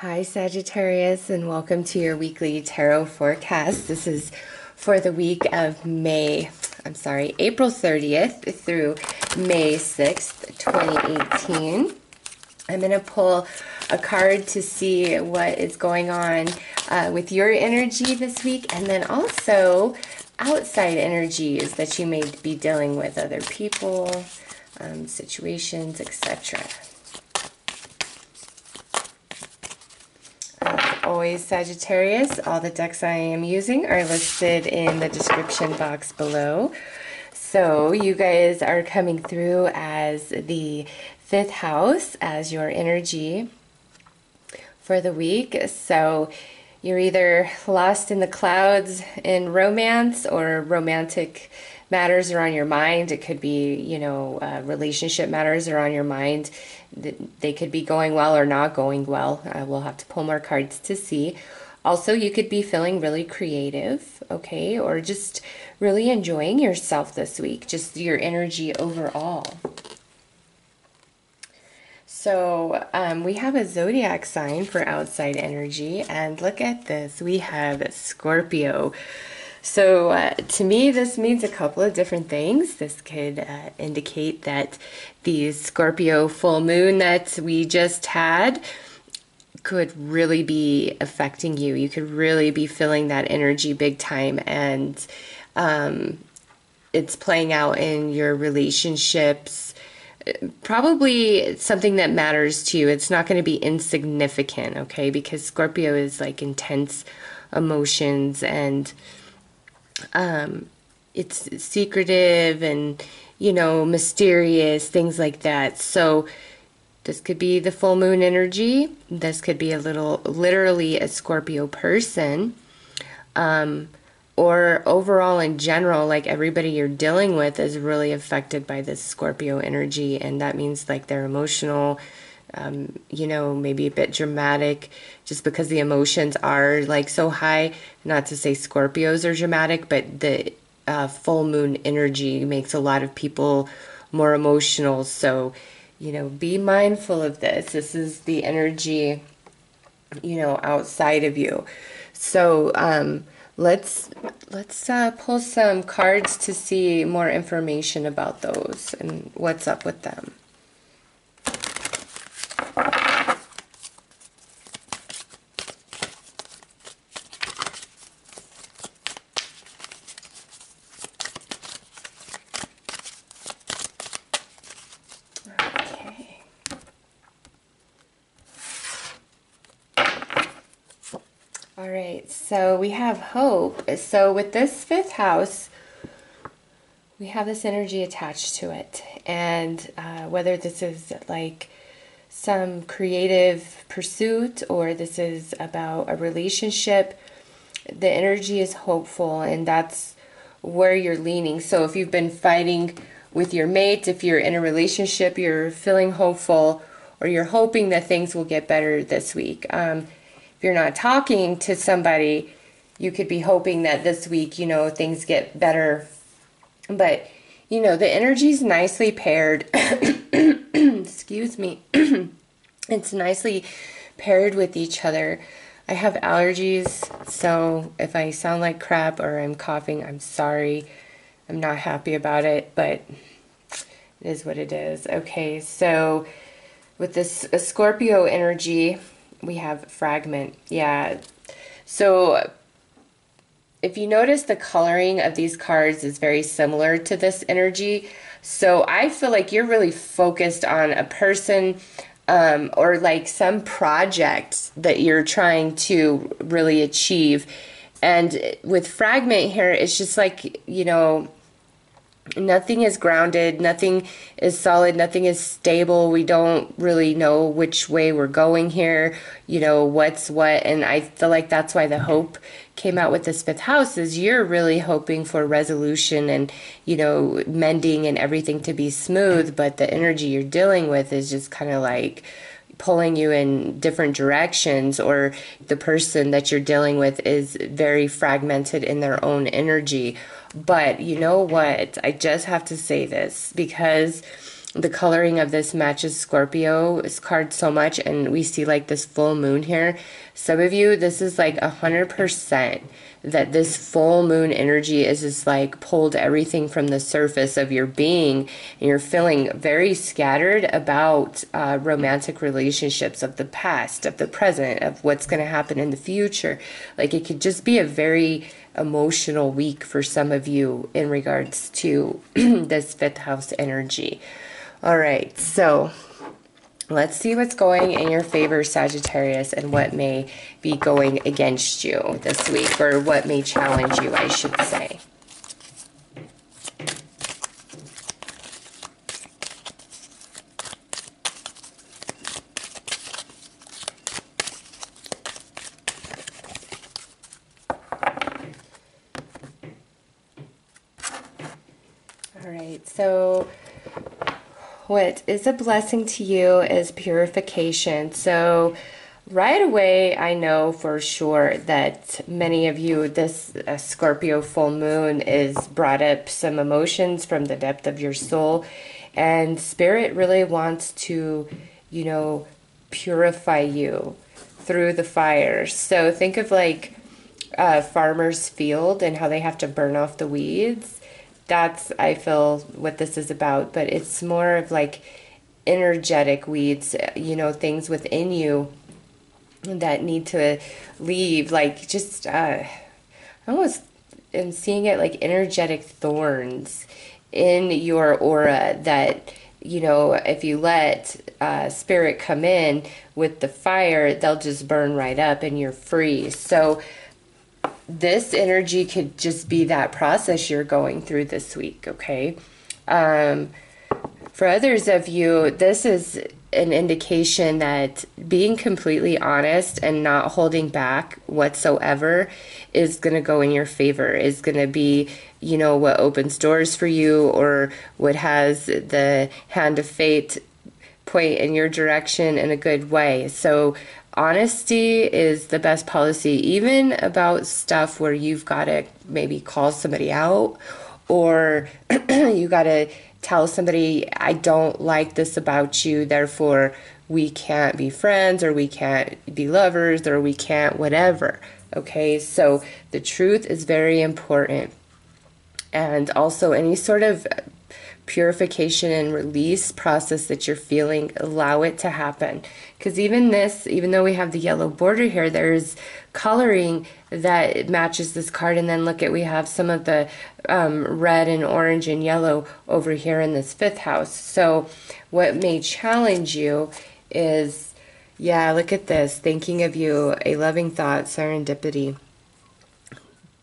Hi Sagittarius, and welcome to your weekly tarot forecast. This is for the week of April 30th through May 6th, 2018. I'm going to pull a card to see what is going on with your energy this week, and then also outside energies that you may be dealing with, other people, situations, etc. Always Sagittarius, all the decks I am using are listed in the description box below. So you guys are coming through as the 5th house as your energy for the week. So you're either lost in the clouds in romance, or romantic matters are on your mind. It could be, relationship matters are on your mind. They could be going well or not going well. We'll have to pull more cards to see. Also, you could be feeling really creative, okay? Or just really enjoying yourself this week, just your energy overall. So we have a zodiac sign for outside energy, and look at this. We have Scorpio. So to me, this means a couple of different things. This could indicate that the Scorpio full moon that we just had could really be affecting you. You could really be feeling that energy big time, and it's playing out in your relationships. Probably something that matters to you. It's not going to be insignificant, okay? Because Scorpio is like intense emotions, and it's secretive and, mysterious, things like that. So this could be the full moon energy. This could be literally a Scorpio person. Or overall in general, like everybody you're dealing with is really affected by this Scorpio energy. And that means like they're emotional, maybe a bit dramatic, just because the emotions are like so high. Not to say Scorpios are dramatic, but the full moon energy makes a lot of people more emotional. So, be mindful of this. This is the energy, outside of you. So, let's pull some cards to see more information about those and what's up with them. All right, so we have hope. So with this 5th house, we have this energy attached to it. And whether this is like some creative pursuit or this is about a relationship, the energy is hopeful, and that's where you're leaning. So if you've been fighting with your mate, if you're in a relationship, you're feeling hopeful, or you're hoping that things will get better this week. If you're not talking to somebody, you could be hoping that this week, things get better. But, the energy's nicely paired. Excuse me. It's nicely paired with each other. I have allergies, so if I sound like crap or I'm coughing, I'm sorry. I'm not happy about it, but it is what it is. Okay, so with this Scorpio energy, we have fragment. Yeah. So if you notice, the coloring of these cards is very similar to this energy. So I feel like you're really focused on a person or like some project that you're trying to really achieve. And with fragment here, it's just like, nothing is grounded, nothing is solid, nothing is stable. We don't really know which way we're going here, what's what. And I feel like that's why the hope came out with this 5th house, is you're really hoping for resolution and, mending and everything to be smooth. But the energy you're dealing with is just kind of like pulling you in different directions, or the person that you're dealing with is very fragmented in their own energy. But you know what? I just have to say this, because the coloring of this matches Scorpio's card so much, and we see like this full moon here. Some of you, this is like 100% that this full moon energy is just like pulled everything from the surface of your being, and you're feeling very scattered about romantic relationships of the past, of the present, of what's going to happen in the future. Like it could just be a very emotional week for some of you in regards to this fifth house energy. All right, so let's see what's going in your favor, Sagittarius, and what may be going against you this week, or what may challenge you, I should say. All right, so what is a blessing to you is purification. So right away, I know for sure that many of you, this Scorpio full moon is brought up some emotions from the depth of your soul, and Spirit really wants to, you know, purify you through the fire. So think of like a farmer's field and how they have to burn off the weeds. That's, I feel, what this is about, but it's more of like energetic weeds, you know, things within you that need to leave, like just, I almost am seeing it like energetic thorns in your aura that, you know, if you let Spirit come in with the fire, they'll just burn right up and you're free. So this energy could just be that process you're going through this week, okay? For others of you, this is an indication that being completely honest and not holding back whatsoever is going to go in your favor, is going to be, you know, what opens doors for you, or what has the hand of fate point in your direction in a good way. So honesty is the best policy, even about stuff where you've got to maybe call somebody out, or you got to tell somebody, I don't like this about you, therefore we can't be friends, or we can't be lovers, or we can't whatever. Okay, so the truth is very important. And also any sort of purification and release process that you're feeling, allow it to happen. Because even this, even though we have the yellow border here, there's coloring that matches this card. And then look at, we have some of the red and orange and yellow over here in this fifth house. So what may challenge you is, yeah, look at this, thinking of you, a loving thought, serendipity.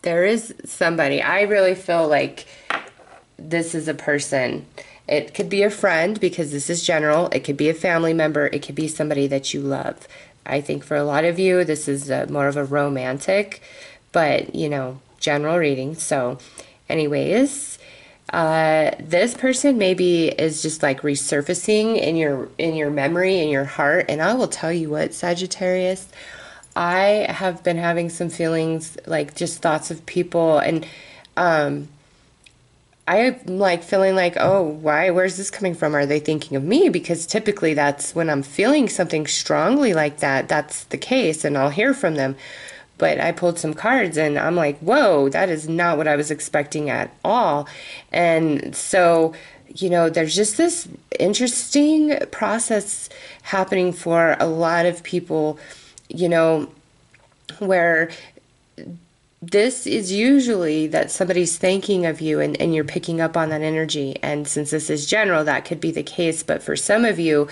There is somebody, I really feel like this is a person. It could be a friend, because this is general. It could be a family member. It could be somebody that you love. I think for a lot of you, this is more of a romantic, but, you know, general reading. So anyways, this person maybe is just like resurfacing in your memory, in your heart. And I will tell you what, Sagittarius, I have been having some feelings, like just thoughts of people, and I'm like feeling like, oh, where's this coming from? Are they thinking of me? Because typically that's when I'm feeling something strongly like that, that's the case, and I'll hear from them. But I pulled some cards and I'm like, whoa, that is not what I was expecting at all. And so, you know, there's just this interesting process happening for a lot of people, you know, where this is usually that somebody's thinking of you, and you're picking up on that energy. And since this is general, that could be the case. But for some of you,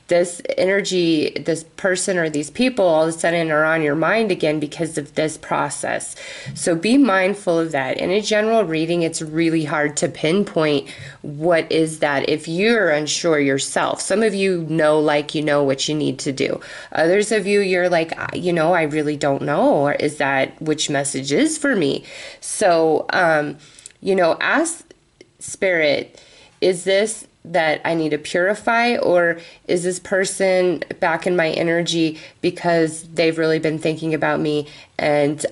this energy, this person or these people all of a sudden are on your mind again because of this process. So be mindful of that. In a general reading, it's really hard to pinpoint what is that if you're unsure yourself. Some of you know, like, you know what you need to do. Others of you, you're like, you know, I really don't know. Or is that which message is for me? So, you know, ask Spirit, is this that I need to purify, or is this person back in my energy because they've really been thinking about me, and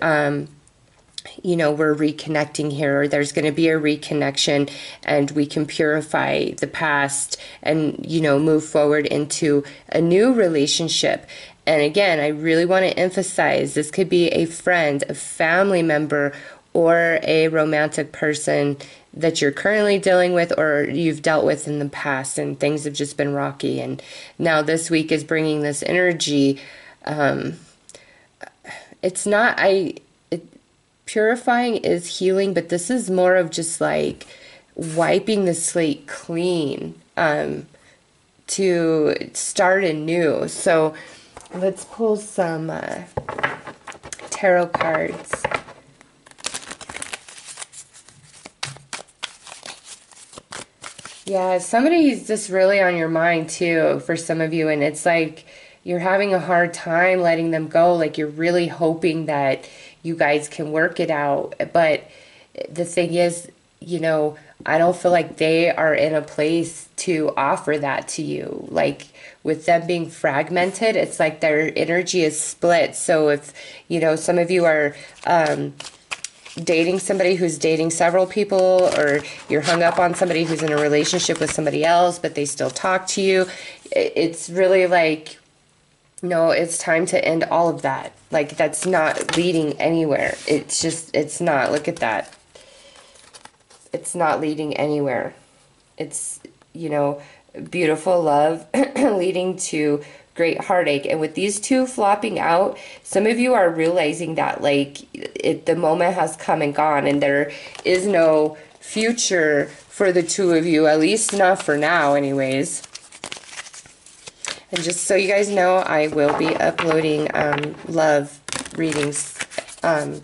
you know, we're reconnecting here, or there's going to be a reconnection, and we can purify the past and, you know, move forward into a new relationship. And again, I really want to emphasize this could be a friend, a family member, or a romantic person that you're currently dealing with or you've dealt with in the past, and things have just been rocky. And now this week is bringing this energy. It's not, purifying is healing, but this is more of just like wiping the slate clean, to start anew. So let's pull some tarot cards. Yeah, somebody's just really on your mind too for some of you, and it's like you're having a hard time letting them go. Like you're really hoping that you guys can work it out. But the thing is, you know, I don't feel like they are in a place to offer that to you. Like with them being fragmented, it's like their energy is split. So if, you know, some of you are dating somebody who's dating several people, or you're hung up on somebody who's in a relationship with somebody else, but they still talk to you, it's really like, no, it's time to end all of that. Like that's not leading anywhere. It's just, it's not. Look at that. It's not leading anywhere. It's, you know, beautiful love leading to great heartache. And with these two flopping out, some of you are realizing that like the moment has come and gone, and there is no future for the two of you, at least not for now anyways. And just so you guys know, I will be uploading love readings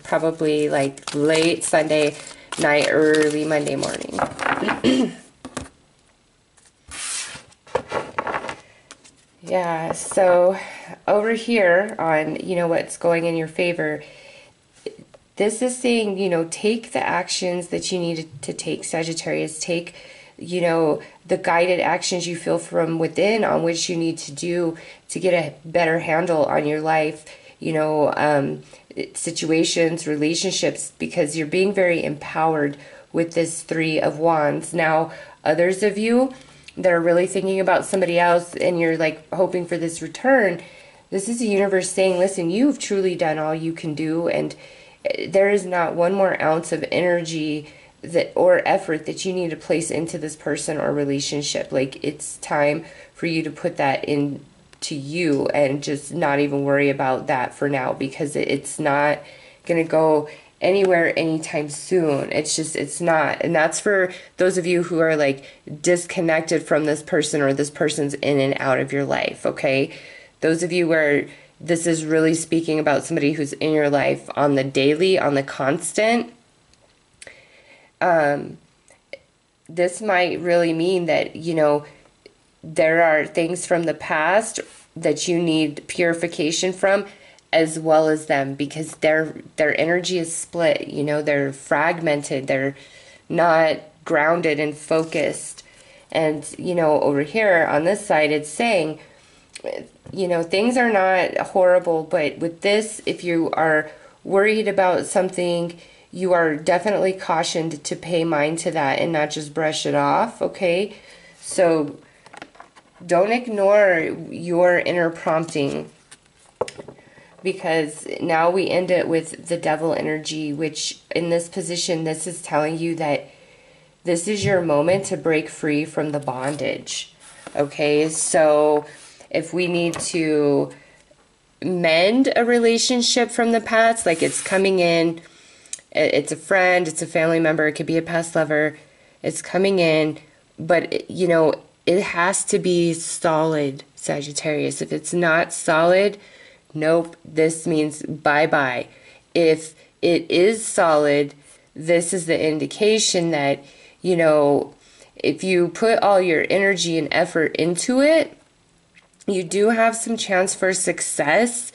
probably like late Sunday night, early Monday morning. Yeah, so over here on, you know, what's going in your favor, this is saying, you know, take the actions that you need to take, Sagittarius. Take, you know, the guided actions you feel from within on which you need to do to get a better handle on your life, you know, situations, relationships, because you're being very empowered with this Three of Wands. Now, others of you that are really thinking about somebody else and you're like hoping for this return, this is the universe saying, listen, you've truly done all you can do, and there is not one more ounce of energy that or effort that you need to place into this person or relationship. Like it's time for you to put that into you and just not even worry about that for now, because it's not going to go anywhere anytime soon. It's just, it's not. And that's for those of you who are like disconnected from this person, or this person's in and out of your life, okay? Those of you where this is really speaking about somebody who's in your life on the daily, on the constant, this might really mean that, you know, there are things from the past that you need purification from, as well as them, because their energy is split, you know, they're fragmented, they're not grounded and focused. And, you know, over here on this side, it's saying, you know, things are not horrible, but with this, if you are worried about something, you are definitely cautioned to pay mind to that and not just brush it off, okay? So don't ignore your inner prompting, because now we end it with the devil energy, which in this position, this is telling you that this is your moment to break free from the bondage, okay? So if we need to mend a relationship from the past, like it's coming in, it's a friend, it's a family member, it could be a past lover, it's coming in, but, you know, it has to be solid, Sagittarius. If it's not solid, nope, this means bye-bye. If it is solid, this is the indication that, you know, if you put all your energy and effort into it, you do have some chance for success,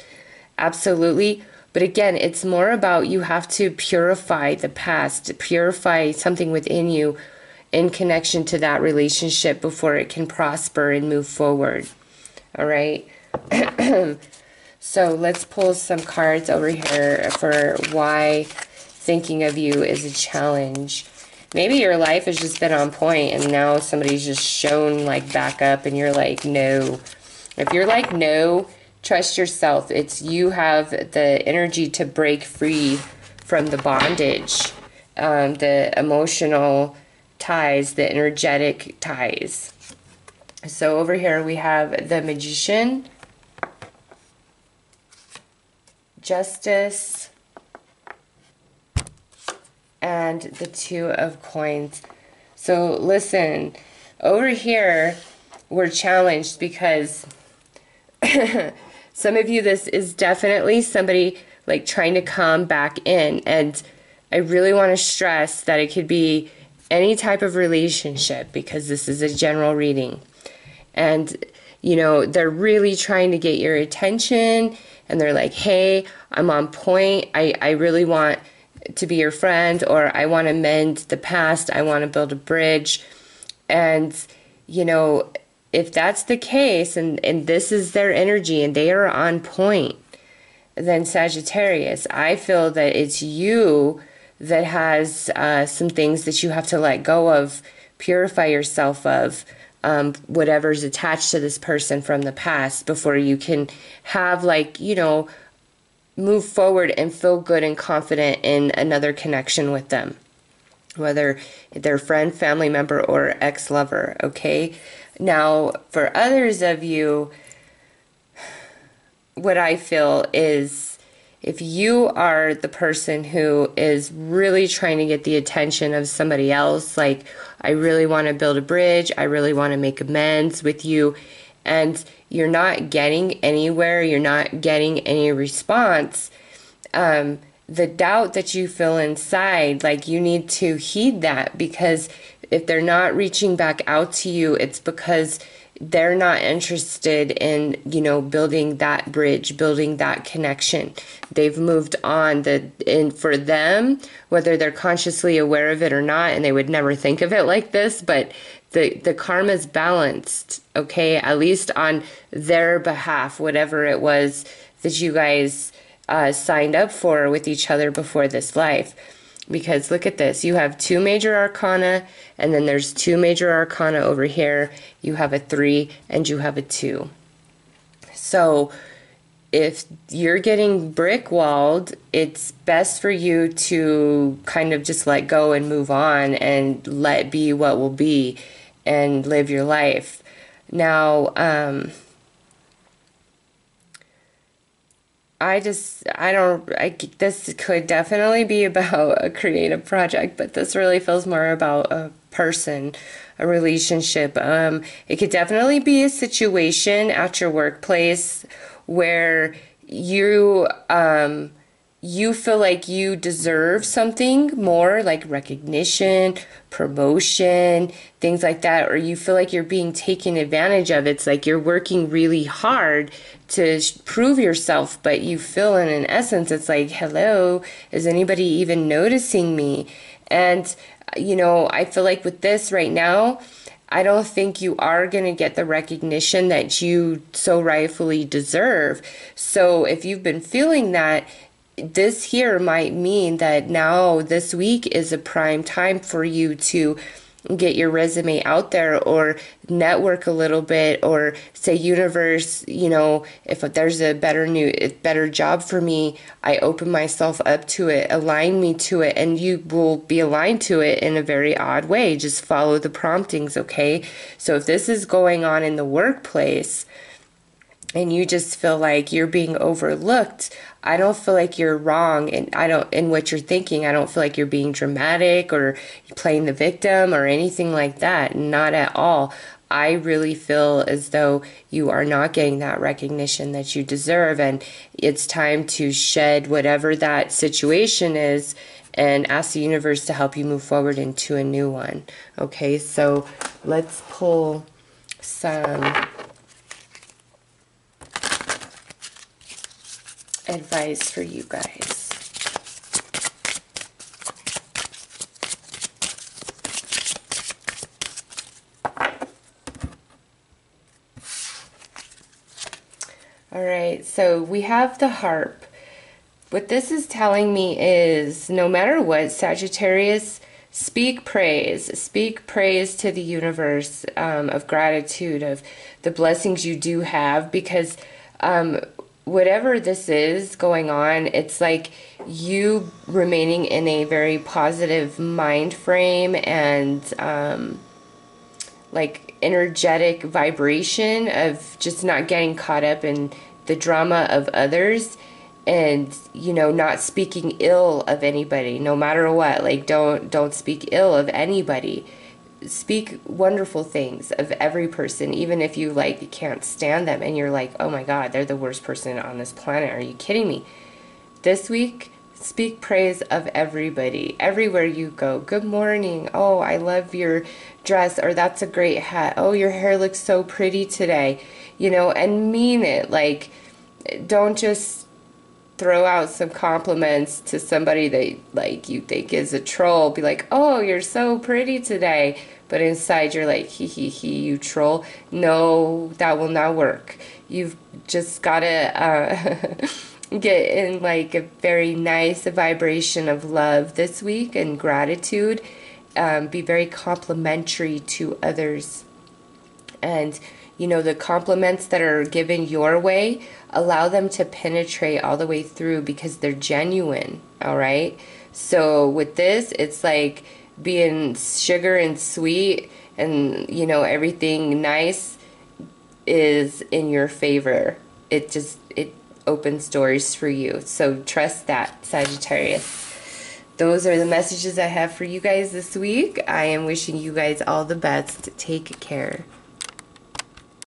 absolutely. But again, it's more about you have to purify the past, purify something within you in connection to that relationship before it can prosper and move forward. All right. So let's pull some cards over here for why thinking of you is a challenge. Maybe your life has just been on point and now somebody's just shown like back up and you're like, no. If you're like, no, trust yourself. It's you have the energy to break free from the bondage, the emotional ties, the energetic ties. So over here we have the Magician, Justice, and the Two of Coins. So listen, over here we're challenged because some of you, this is definitely somebody like trying to come back in. And I really want to stress that it could be any type of relationship because this is a general reading. And, you know, they're really trying to get your attention and they're like, hey, I'm on point. I really want to be your friend, or I want to mend the past. I want to build a bridge. And, you know, if that's the case and this is their energy and they are on point, then Sagittarius, I feel that it's you that has some things that you have to let go of, purify yourself of, whatever's attached to this person from the past before you can have, like, you know, move forward and feel good and confident in another connection with them, whether they're friend, family member, or ex-lover, okay? Now, for others of you, what I feel is if you are the person who is really trying to get the attention of somebody else, like, I really want to build a bridge, I really want to make amends with you, and you're not getting anywhere, you're not getting any response, the doubt that you feel inside, like, you need to heed that, because if they're not reaching back out to you, it's because they're not interested in, you know, building that bridge, building that connection. They've moved on. And for them, whether they're consciously aware of it or not, and they would never think of it like this, but the karma's balanced, okay? At least on their behalf, whatever it was that you guys signed up for with each other before this life. Because look at this, you have 2 major arcana, and then there's 2 major arcana over here. You have a 3 and you have a 2. So if you're getting brick walled, it's best for you to kind of just let go and move on and let be what will be and live your life. Now, this could definitely be about a creative project, but this really feels more about a person, a relationship. It could definitely be a situation at your workplace where you feel like you deserve something more, like recognition, promotion, things like that, or you feel like you're being taken advantage of. It's like you're working really hard to prove yourself, but you feel in essence, it's like, hello, is anybody even noticing me? And, you know, I feel like with this right now, I don't think you are going to get the recognition that you so rightfully deserve. So if you've been feeling that, this here might mean that now this week is a prime time for you to get your resume out there or network a little bit, or say, universe, you know, if there's a better job for me, I open myself up to it, align me to it, and you will be aligned to it in a very odd way. Just follow the promptings, okay? So if this is going on in the workplace and you just feel like you're being overlooked, I don't feel like you're wrong, and in what you're thinking. I don't feel like you're being dramatic or playing the victim or anything like that. Not at all. I really feel as though you are not getting that recognition that you deserve, and it's time to shed whatever that situation is and ask the universe to help you move forward into a new one. Okay, so let's pull some advice for you guys. All right, so we have the harp. What this is telling me is no matter what, Sagittarius, speak praise to the universe, of gratitude, of the blessings you do have, because whatever this is going on, it's like you remaining in a very positive mind frame and like energetic vibration of just not getting caught up in the drama of others, and not speaking ill of anybody no matter what. Like don't speak ill of anybody. Speak wonderful things of every person, even if you like can't stand them and you're like, oh my god, they're the worst person on this planet, are you kidding me? This week, speak praise of everybody everywhere you go. Good morning, oh, I love your dress, or that's a great hat, oh, your hair looks so pretty today, and mean it. Like, don't just throw out some compliments to somebody that like you think is a troll. Be like, oh, you're so pretty today, but inside you're like, hee hee hee, you troll. No, that will not work. You've just gotta get in like a very nice vibration of love this week and gratitude. Be very complimentary to others, and the compliments that are given your way, allow them to penetrate all the way through because they're genuine, all right? So with this, it's like being sugar and sweet and, everything nice is in your favor. It opens doors for you. So trust that, Sagittarius. Those are the messages I have for you guys this week. I am wishing you guys all the best. Take care.